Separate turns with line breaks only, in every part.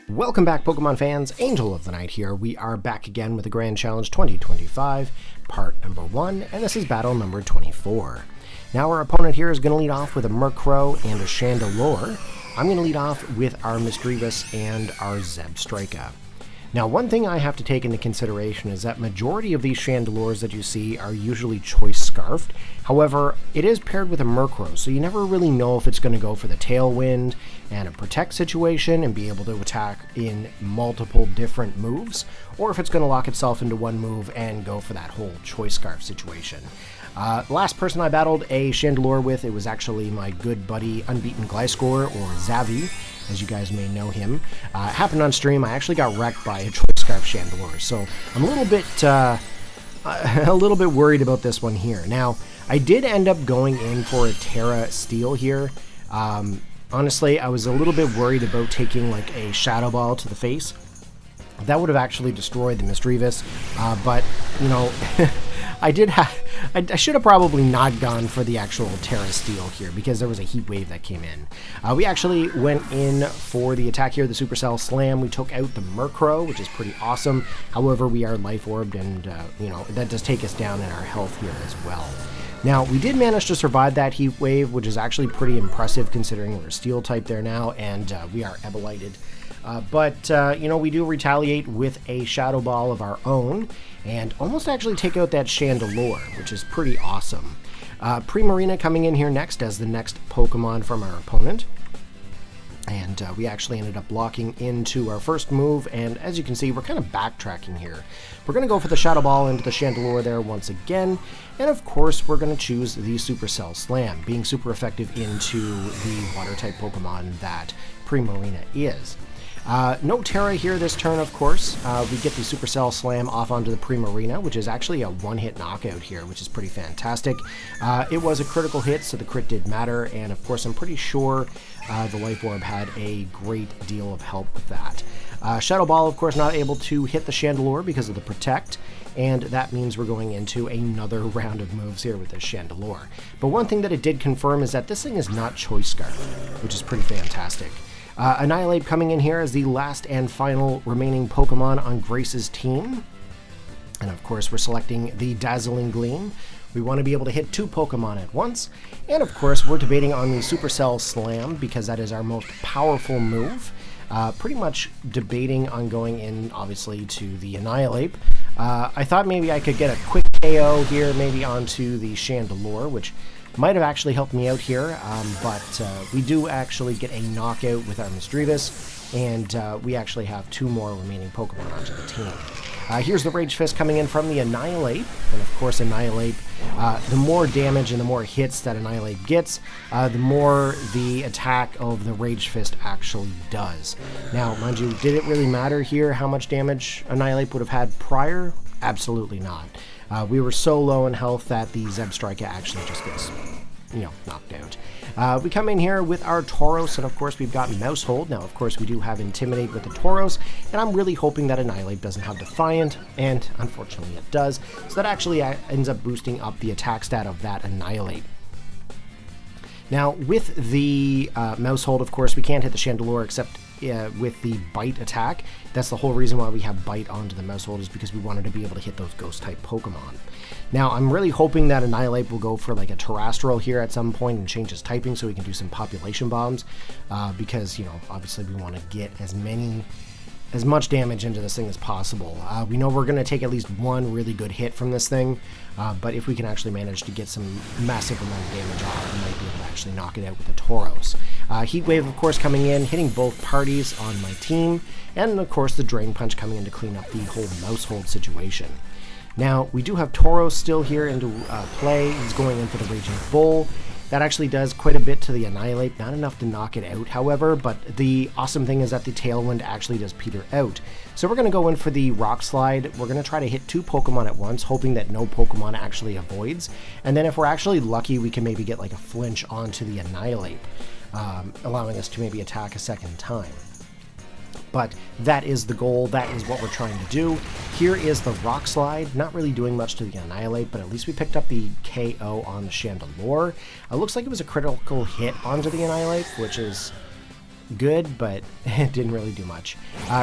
Welcome back, Pokemon fans. Angel of the Night here. We are back again with the Grand Challenge 2025, part number 1, and this is battle number 24. Now our opponent here is going to lead off with a Murkrow and a Chandelure. I'm going to lead off with our Misdreavus and our Zebstrika. Now, one thing I have to take into consideration is that majority of these Chandelures that you see are usually Choice Scarfed. However, it is paired with a Murkrow, so you never really know if it's going to go for the Tailwind and a Protect situation and be able to attack in multiple different moves, or if it's going to lock itself into one move and go for that whole Choice Scarf situation. Last person I battled a Chandelure with, it was actually my good buddy Unbeaten Gliscor, or Zavi, as you guys may know him. It happened on stream. I actually got wrecked by a Choice Scarf Chandelure, so I'm a little bit worried about this one here. Now, I did end up going in for a Tera Steel here. Honestly, I was a little bit worried about taking like a Shadow Ball to the face. That would have actually destroyed the Misdreavus, but, you know, I should have probably not gone for the actual Tera Steel here because there was a heat wave that came in. We actually went in for the attack here, the Supercell Slam. We took out the Murkrow, which is pretty awesome. However, we are Life Orbed, and, you know, that does take us down in our health here as well. Now, we did manage to survive that heat wave, which is actually pretty impressive considering we're Steel type there now, and we are Eviolited. But you know, we do retaliate with a Shadow Ball of our own and almost actually take out that Chandelure, which is pretty awesome. Primarina coming in here next as the next Pokemon from our opponent. And we actually ended up locking into our first move, and as you can see, we're kind of backtracking here. We're going to go for the Shadow Ball into the Chandelure there once again, and of course we're going to choose the Supercell Slam, being super effective into the Water-type Pokemon that Primarina is. No Tera here this turn, of course. We get the Supercell Slam off onto the Primarina, which is actually a one-hit knockout here, which is pretty fantastic. It was a critical hit, so the crit did matter, and of course I'm pretty sure the Life Orb had a great deal of help with that. Shadow Ball, of course, not able to hit the Chandelure because of the Protect, and that means we're going into another round of moves here with this Chandelure. But one thing that it did confirm is that this thing is not Choice Scarf, which is pretty fantastic. Annihilate coming in here as the last and final remaining Pokemon on Grace's team. And of course, we're selecting the Dazzling Gleam. We want to be able to hit 2 Pokemon at once. And of course, we're debating on the Supercell Slam because that is our most powerful move. Pretty much debating on going in, obviously, to the Annihilate. I thought maybe I could get a quick KO here, maybe onto the Chandelure, which might have actually helped me out here, but we do actually get a knockout with our Misdreavus, and we actually have 2 more remaining Pokemon onto the team. Here's the Rage Fist coming in from the Annihilate, and of course Annihilate, the more damage and the more hits that Annihilate gets, the more the attack of the Rage Fist actually does. Now, mind you, did it really matter here how much damage Annihilate would have had prior? Absolutely not. We were so low in health that the Zebstrika actually just gets, you know, knocked out. We come in here with our Tauros, and of course we've got Maushold. Now, of course, we do have Intimidate with the Tauros, and I'm really hoping that Annihilate doesn't have Defiant, and unfortunately it does. So that actually ends up boosting up the attack stat of that Annihilate. Now, with the Maushold, of course, we can't hit the Chandelure except with the Bite attack. That's the whole reason why we have Bite onto the Maushold, is because we wanted to be able to hit those Ghost-type Pokemon. Now, I'm really hoping that Annihilate will go for like a Terrestrial here at some point and change his typing so we can do some Population Bombs, because, you know, obviously we want to get as much damage into this thing as possible. We know we're going to take at least one really good hit from this thing, but if we can actually manage to get some massive amount of damage off, we might be able to actually knock it out with the Tauros. Heat Wave, of course, coming in, hitting both parties on my team, and of course the Drain Punch coming in to clean up the whole Maushold situation. Now, we do have Tauros still here into play. He's going in for the Raging Bull. That actually does quite a bit to the Annihilate, not enough to knock it out, however, but the awesome thing is that the Tailwind actually does peter out. So we're going to go in for the Rock Slide. We're going to try to hit 2 Pokemon at once, hoping that no Pokemon actually avoids. And then if we're actually lucky, we can maybe get like a flinch onto the Annihilate, allowing us to maybe attack a second time. But that is the goal, that is what we're trying to do. Here is the Rock Slide, not really doing much to the Annihilate, but at least we picked up the KO on the Chandelure. Looks like it was a critical hit onto the Annihilate, which is good, but it didn't really do much.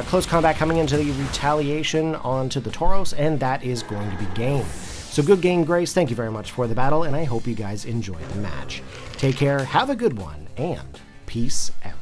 Close combat coming into the retaliation onto the Tauros, and that is going to be game. So good game, Grace. Thank you very much for the battle, and I hope you guys enjoyed the match. Take care, have a good one, and peace out.